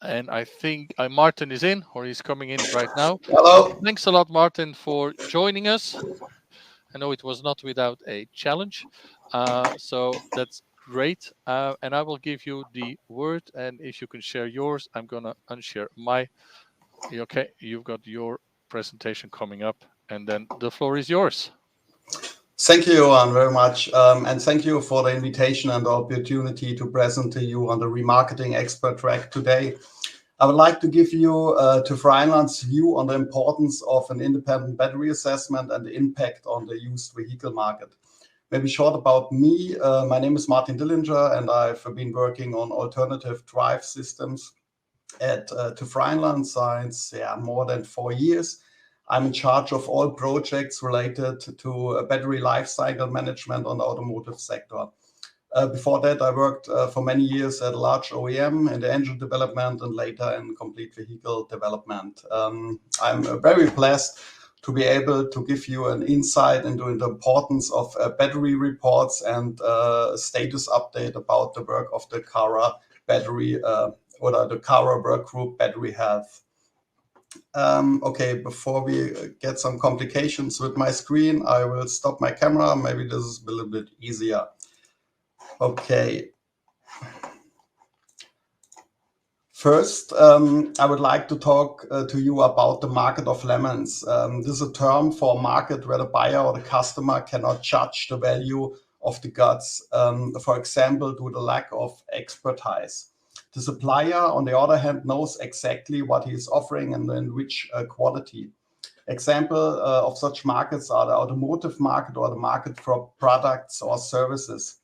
And I think Martin is in, or he's coming in right now. Hello. Thanks a lot, Martin, for joining us. I know it was not without a challenge, so that's great. And I will give you the word, and if you can share yours, I'm gonna unshare my. Okay, you've got your presentation coming up, and then the floor is yours. Thank you, Johan, very much. And thank you for the invitation and the opportunity to present to you on the remarketing expert track today. I would like to give you TÜV Rheinland's view on the importance of an independent battery assessment and the impact on the used vehicle market. Maybe short about me. My name is Martin Dillinger, and I've been working on alternative drive systems at TÜV Rheinland since more than 4 years. I'm in charge of all projects related to battery life cycle management on the automotive sector. Before that, I worked for many years at a large OEM in the engine development and later in complete vehicle development. I'm very blessed to be able to give you an insight into the importance of battery reports and status update about the work of the CARA battery or the CARA workgroup battery health. Okay, before we get some complications with my screen, I will stop my camera. Maybe this is a little bit easier. Okay. First, I would like to talk to you about the market of lemons. This is a term for a market where the buyer or the customer cannot judge the value of the goods, for example, due to the lack of expertise. The supplier, on the other hand, knows exactly what he is offering and in which quality. Example of such markets are the automotive market or the market for products or services.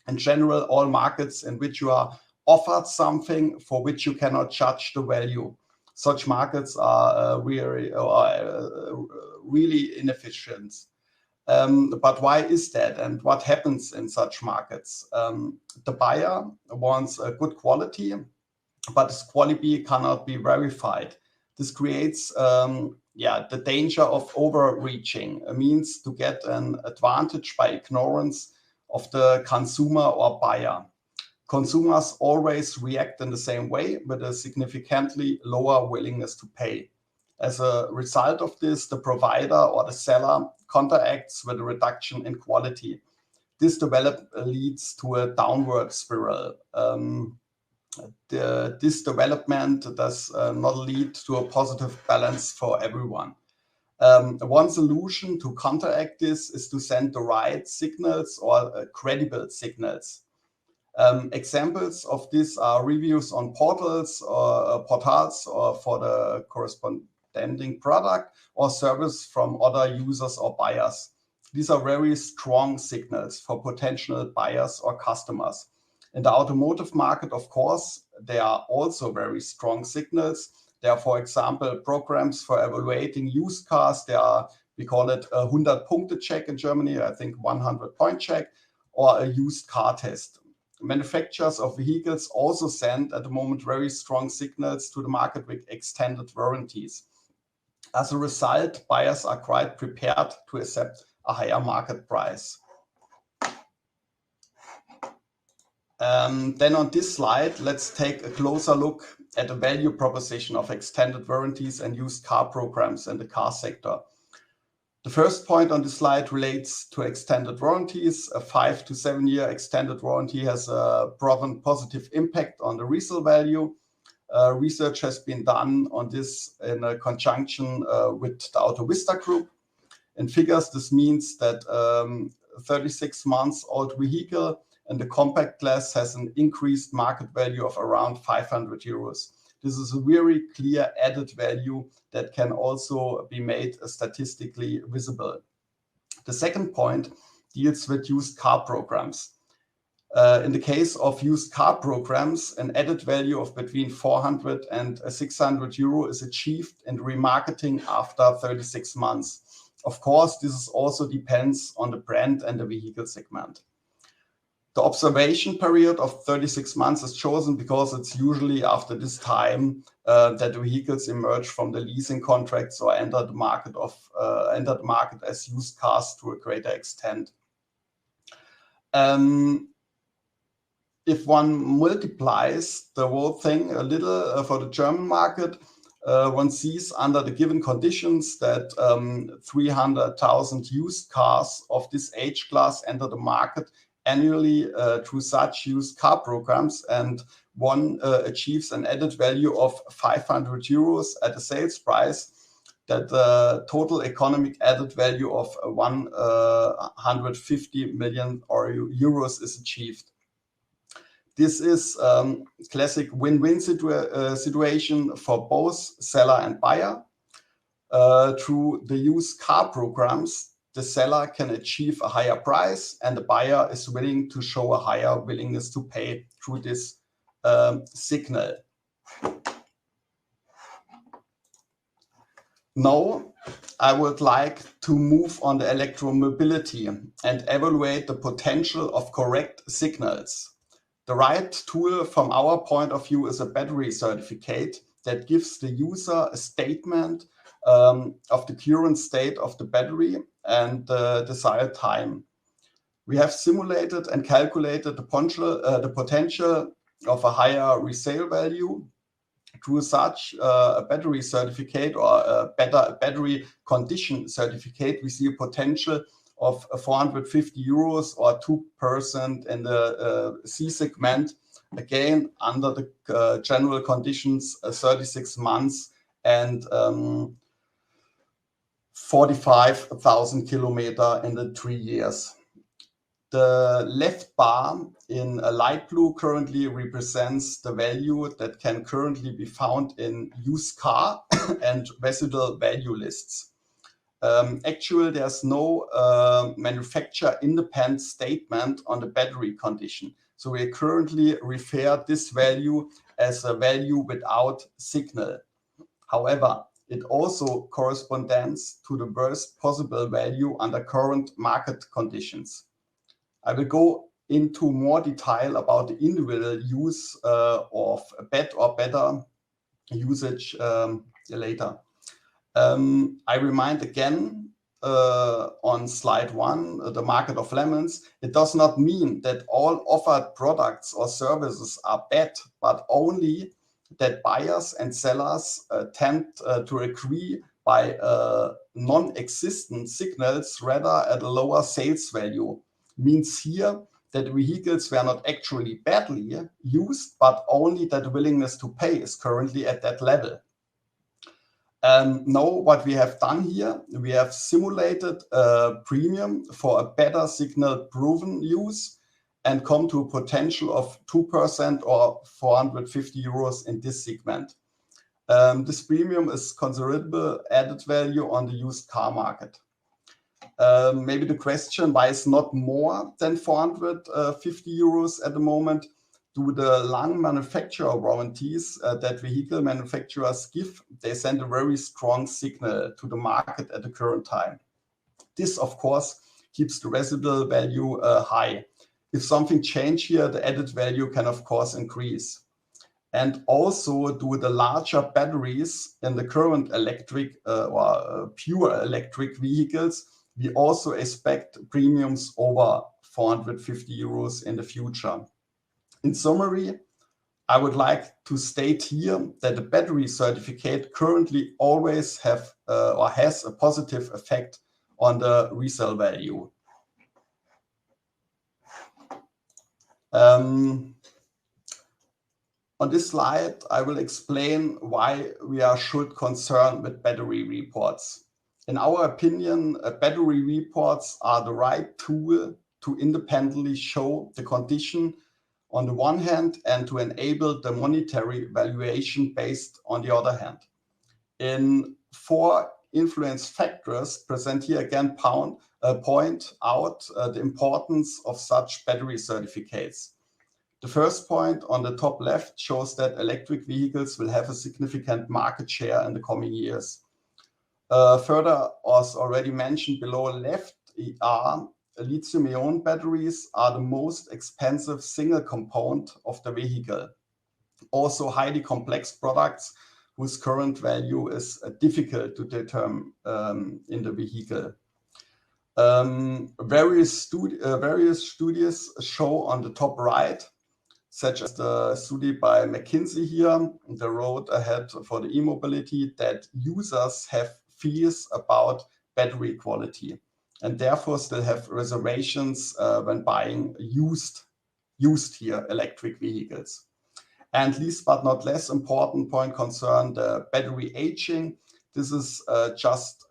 In general, all markets in which you are offered something for which you cannot judge the value. Such markets are really inefficient. But why is that, and what happens in such markets? The buyer wants a good quality, but this quality cannot be verified. This creates the danger of overreaching. It means to get an advantage by ignorance of the consumer or buyer. Consumers always react in the same way with a significantly lower willingness to pay. As a result of this, the provider or the seller counteracts with a reduction in quality. This leads to a downward spiral. This development does not lead to a positive balance for everyone. One solution to counteract this is to send the right signals or credible signals. Examples of this are reviews on portals or for the corresponding product or service from other users or buyers. These are very strong signals for potential buyers or customers. In the automotive market, of course, there are also very strong signals. There are, for example, programs for evaluating used cars. We call it a 100-Punkte check in Germany, I think 100-point check, or a used car test. Manufacturers of vehicles also send at the moment very strong signals to the market with extended warranties. As a result, buyers are quite prepared to accept a higher market price. Then on this slide, let's take a closer look at the value proposition of extended warranties and used car programs in the car sector. The first point on the slide relates to extended warranties. A 5 to 7 year extended warranty has a proven positive impact on the resale value. Research has been done on this in a conjunction with the AutoVista Group. In figures, this means that 36 months old vehicle and the compact class has an increased market value of around 500 euros. This is a very clear added value that can also be made statistically visible. The second point deals with used car programs. In the case of used car programs, an added value of between 400 and 600 euro is achieved in remarketing after 36 months. Of course, this also depends on the brand and the vehicle segment. The observation period of 36 months is chosen because it's usually after this time that the vehicles emerge from the leasing contracts or enter the market as used cars to a greater extent. if one multiplies the whole thing a little for the German market, one sees under the given conditions that 300,000 used cars of this age class enter the market annually through such used car programs, and one achieves an added value of 500 euros at a sales price, that the total economic added value of 150 million euros is achieved. This is classic win-win situation for both seller and buyer. Through the used car programs, the seller can achieve a higher price, and the buyer is willing to show a higher willingness to pay through this signal. Now, I would like to move on the electromobility and evaluate the potential of correct signals. The right tool from our point of view is a battery certificate that gives the user a statement of the current state of the battery and the desired time. We have simulated and calculated the potential of a higher resale value through such a battery certificate, or a better battery condition certificate. We see a potential of 450 euros or 2% in the C segment, again under the general conditions, 36 months and 45,000 kilometers in the 3 years. The left bar in a light blue currently represents the value that can currently be found in used car and residual value lists. Actually, there's no manufacturer independent statement on the battery condition. So we currently refer this value as a value without signal. However, it also corresponds to the worst possible value under current market conditions. I will go into more detail about the individual use of bad or better usage later. I remind again on slide 1, the market of lemons. It does not mean that all offered products or services are bad, but only that buyers and sellers tend to agree by non-existent signals rather at a lower sales value. Means here that vehicles were not actually badly used, but only that willingness to pay is currently at that level. Now what we have done here, we have simulated a premium for a better signal proven use and come to a potential of 2% or 450 euros in this segment. This premium is considerable added value on the used car market. Maybe the question, why is not more than 450 euros at the moment? Do the long manufacturer warranties that vehicle manufacturers give, they send a very strong signal to the market at the current time. This, of course, keeps the residual value high. If something changes here, the added value can, of course, increase. And also, do the larger batteries in the current electric or pure electric vehicles, we also expect premiums over 450 euros in the future. In summary, I would like to state here that the battery certificate currently always have or has a positive effect on the resale value. On this slide, I will explain why we should concern with battery reports. In our opinion, battery reports are the right tool to independently show the condition on the one hand and to enable the monetary valuation based on the other hand. In 4 influence factors present here again point out the importance of such battery certificates. The first point on the top left shows that electric vehicles will have a significant market share in the coming years. Further, as already mentioned below left, lithium-ion batteries are the most expensive single component of the vehicle. Also highly complex products whose current value is difficult to determine in the vehicle. Various studies show on the top right such as the study by McKinsey here, The Road Ahead for the E-Mobility, that users have fears about battery quality and therefore still have reservations when buying used here electric vehicles. And least but not less important point concern the battery aging. This is just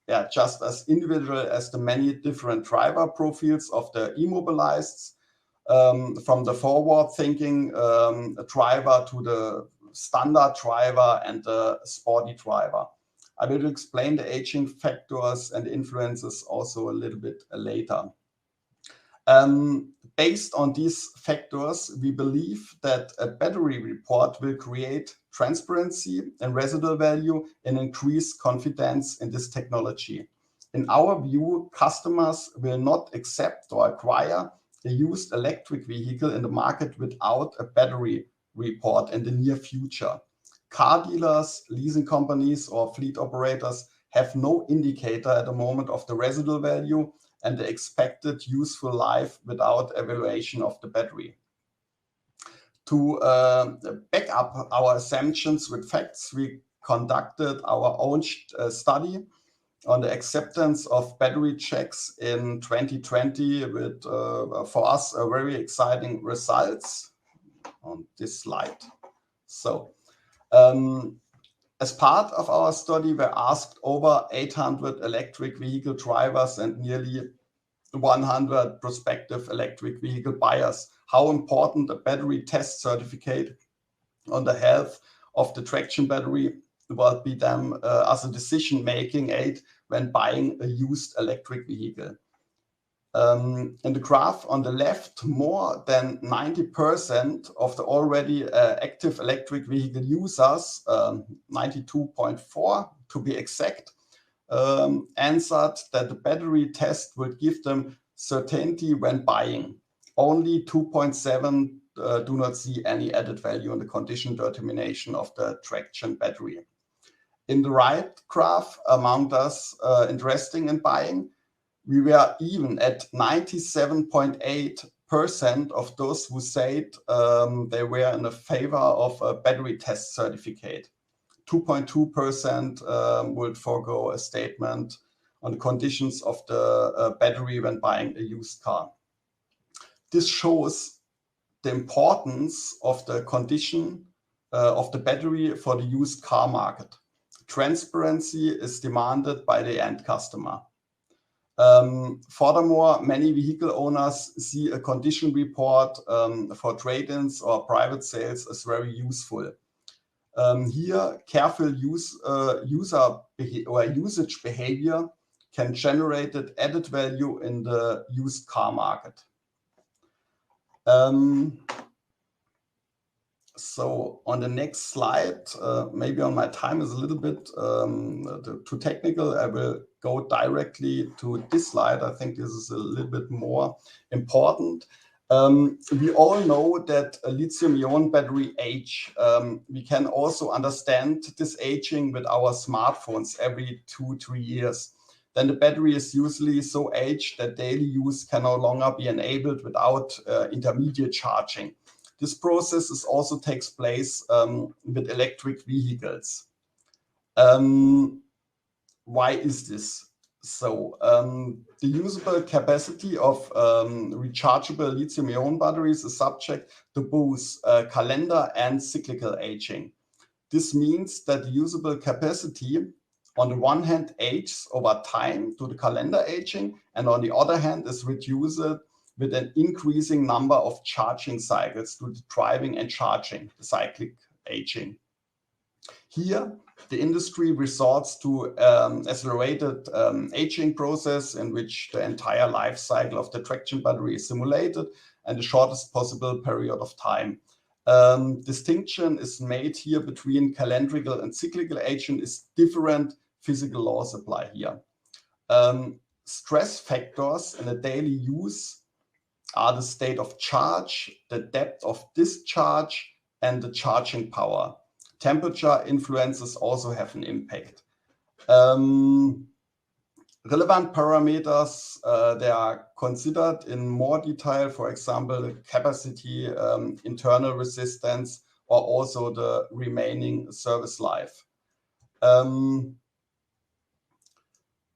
as individual as the many different driver profiles of the immobilized, from the forward-thinking driver to the standard driver and the sporty driver. I will explain the aging factors and influences also a little bit later. Based on these factors, we believe that a battery report will create transparency and residual value and increase confidence in this technology. In our view, customers will not accept or acquire a used electric vehicle in the market without a battery report in the near future. Car dealers, leasing companies, or fleet operators have no indicator at the moment of the residual value and the expected useful life without evaluation of the battery. To back up our assumptions with facts, we conducted our own study on the acceptance of battery checks in 2020 with, for us, a very exciting results on this slide. So, as part of our study, we asked over 800 electric vehicle drivers and nearly 100 prospective electric vehicle buyers how important a battery test certificate on the health of the traction battery will be them as a decision-making aid when buying a used electric vehicle. In the graph on the left, more than 90% of the already active electric vehicle users, 92.4 to be exact, answered that the battery test would give them certainty when buying. Only 2.7 do not see any added value in the condition determination of the traction battery. In the right graph, among us interesting in buying, we were even at 97.8% of those who said they were in favor of a battery test certificate. 2.2% would forego a statement on the conditions of the battery when buying a used car. This shows the importance of the condition of the battery for the used car market. Transparency is demanded by the end customer. Furthermore, many vehicle owners see a condition report for trade-ins or private sales as very useful. Here, careful usage behavior can generate added value in the used car market. So on the next slide, maybe on my time is a little bit too technical. I will go directly to this slide. I think this is a little bit more important. We all know that a lithium-ion battery age. We can also understand this aging with our smartphones every 2-3 years. Then the battery is usually so aged that daily use can no longer be enabled without intermediate charging. This process also takes place with electric vehicles. Why is this? So the usable capacity of rechargeable lithium-ion batteries is subject to both calendar and cyclical aging. This means that the usable capacity on the one hand ages over time to the calendar aging, and on the other hand is reduced with an increasing number of charging cycles to the driving and charging, the cyclic aging. Here, the industry resorts to accelerated aging process in which the entire life cycle of the traction battery is simulated and the shortest possible period of time. Distinction is made here between calendrical and cyclical aging is different physical laws apply here. Stress factors in a daily use are the state of charge, the depth of discharge, and the charging power. Temperature influences also have an impact. Relevant parameters, they are considered in more detail, for example, capacity, internal resistance, or also the remaining service life.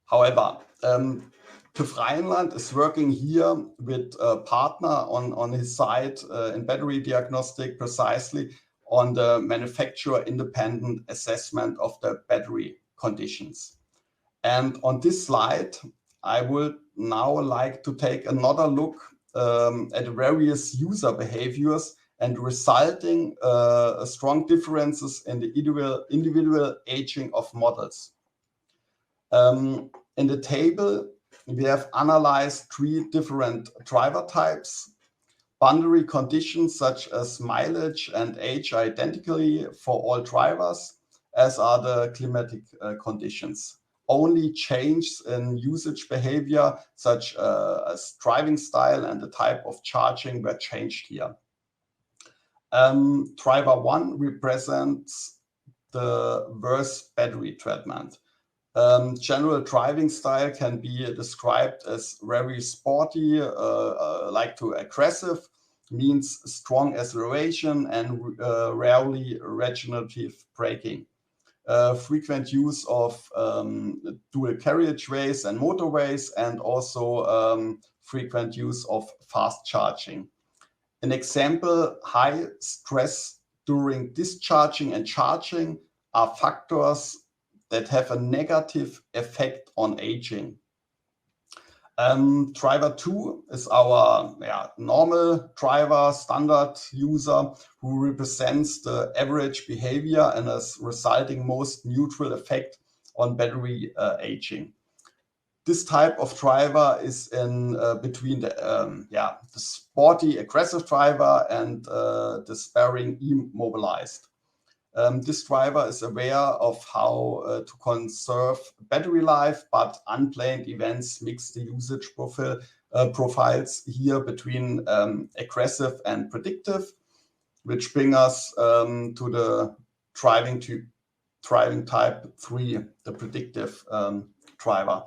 However, TÜV Rheinland is working here with a partner on his side in battery diagnostic, precisely on the manufacturer independent assessment of the battery conditions. And on this slide, I would now like to take another look at various user behaviors and resulting strong differences in the individual aging of models. In the table, we have analyzed 3 different driver types. Boundary conditions such as mileage and age are identically for all drivers, as are the climatic conditions. Only changes in usage behavior, such as driving style and the type of charging, were changed here. Driver 1 represents the worst battery treatment. General driving style can be described as very sporty, like to aggressive, means strong acceleration and rarely regenerative braking. Frequent use of dual carriageways and motorways, and also frequent use of fast charging. An example, high stress during discharging and charging are factors that have a negative effect on aging. Driver 2 is our normal driver, standard user, who represents the average behavior and is resulting most neutral effect on battery aging. This type of driver is in between the sporty, aggressive driver and the sparing, immobilized. This driver is aware of how to conserve battery life, but unplanned events mix the usage profiles here between aggressive and predictive, which bring us to the driving type 3, the predictive driver.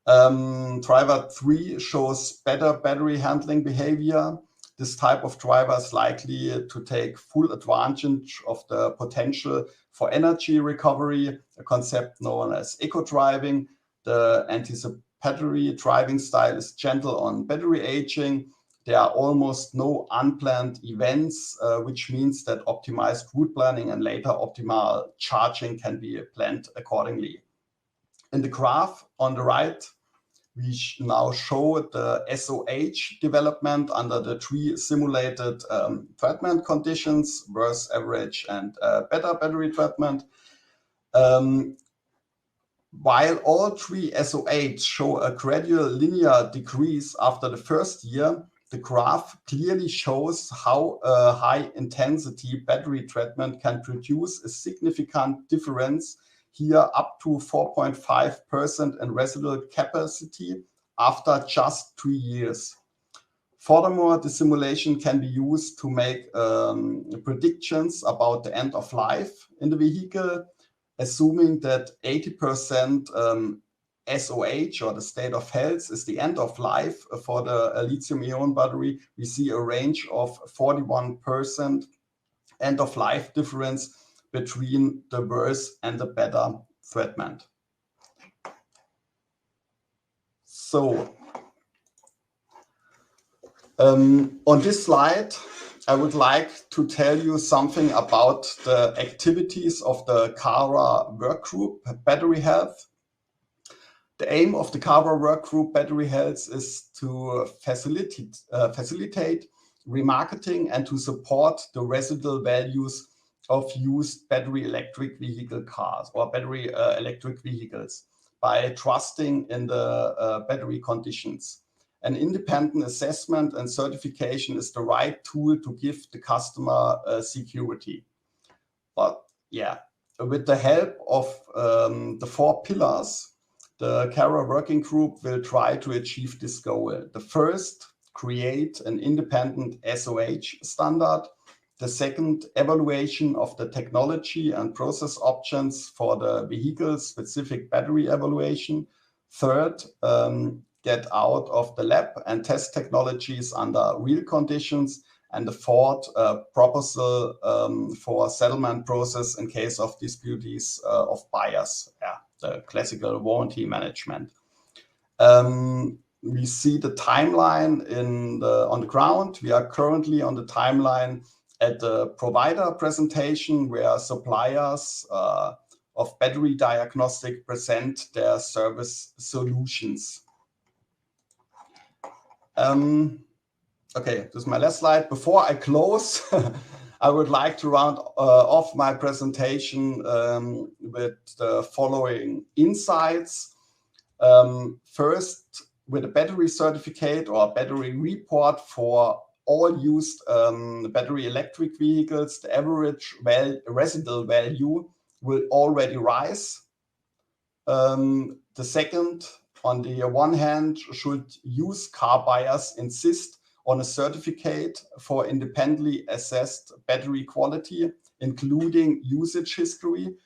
Driver 3 shows better battery handling behavior. This type of driver is likely to take full advantage of the potential for energy recovery, a concept known as eco-driving. The anticipatory driving style is gentle on battery aging. There are almost no unplanned events, which means that optimized route planning and later optimal charging can be planned accordingly. In the graph on the right, we now show the SOH development under the 3 simulated treatment conditions, worse, average, and better battery treatment. While all 3 SOH show a gradual linear decrease after the first year, the graph clearly shows how a high-intensity battery treatment can produce a significant difference, here up to 4.5% in residual capacity after just 3 years. Furthermore, the simulation can be used to make predictions about the end of life in the vehicle, assuming that 80% SOH, or the state of health, is the end of life for the lithium-ion battery. We see a range of 41% end of life difference between the worse and the better treatment. So, on this slide, I would like to tell you something about the activities of the CARA workgroup, Battery Health. The aim of the CARA workgroup, Battery Health, is to facilitate remarketing and to support the residual values of used battery electric vehicle cars or battery electric vehicles by trusting in the battery conditions. An independent assessment and certification is the right tool to give the customer security. But yeah, with the help of the 4 pillars, the CARA working group will try to achieve this goal. The first, create an independent SOH standard. The second, evaluation of the technology and process options for the vehicle-specific battery evaluation. Third, get out of the lab and test technologies under real conditions. And the fourth, proposal for settlement process in case of disputes of buyers. Yeah, the classical warranty management. We see the timeline on the ground. We are currently on the timeline at the provider presentation where suppliers of battery diagnostic present their service solutions. Okay, this is my last slide. Before I close, I would like to round off my presentation with the following insights. First, with a battery certificate or battery report for all used battery electric vehicles, the average residual value will already rise. The second, on the one hand, should used car buyers insist on a certificate for independently assessed battery quality, including usage history.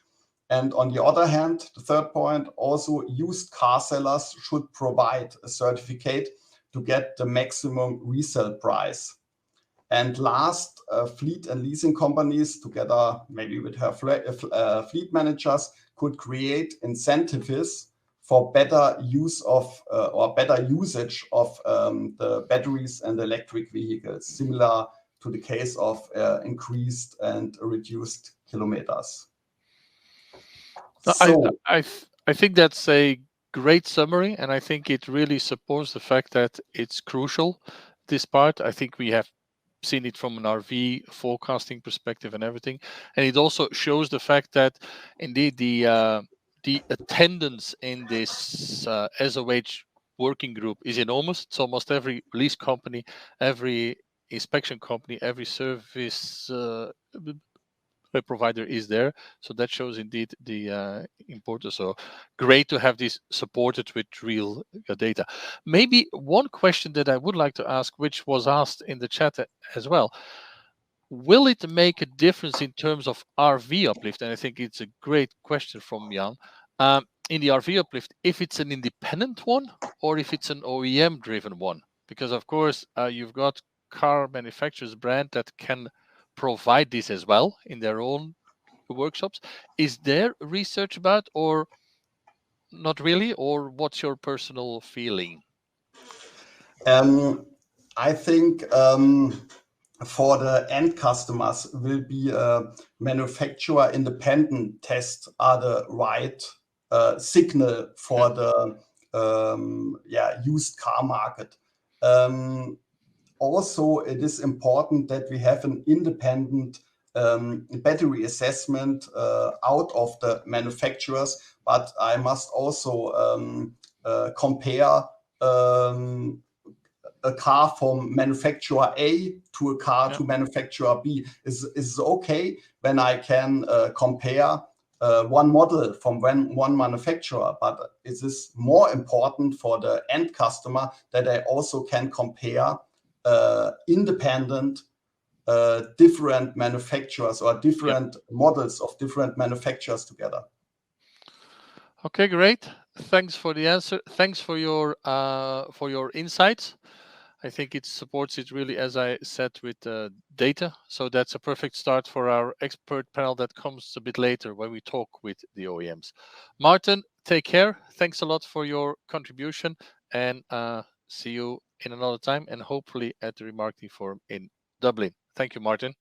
And on the other hand, the third point, also used car sellers should provide a certificate to get the maximum resale price. And last, fleet and leasing companies, together maybe with her fleet managers, could create incentives for better use of or better usage of the batteries and electric vehicles, similar to the case of increased and reduced kilometers. I think that's a great summary, and I think it really supports the fact that it's crucial, this part. I think we have seen it from an RV forecasting perspective and everything, and it also shows the fact that indeed the attendance in this SOH working group is enormous. It's almost every lease company, every inspection company, every service provider is there. So that shows indeed the importance. So great to have this supported with real data. Maybe one question that I would like to ask, which was asked in the chat as well. Will it make a difference in terms of RV uplift? And I think it's a great question from Jan. In the RV uplift, if it's an independent one or if it's an OEM driven one, because of course you've got car manufacturers brand that can provide this as well in their own workshops. Is there research about, or not really, or what's your personal feeling? I think for the end customers will be a manufacturer independent test are the right signal for the used car market. Also, it is important that we have an independent battery assessment out of the manufacturers, but I must also compare a car from manufacturer A to a car to manufacturer B. Is okay when I can compare one model from one manufacturer, but it is more important for the end customer that I also can compare independent different manufacturers or different models of different manufacturers together. Okay, great. Thanks for the answer. Thanks for your insights. I think it supports it really, as I said, with data. So that's a perfect start for our expert panel that comes a bit later when we talk with the OEMs. Martin, take care. Thanks a lot for your contribution, and see you in another time, and hopefully at the Remarketing Forum in Dublin. Thank you, Martin.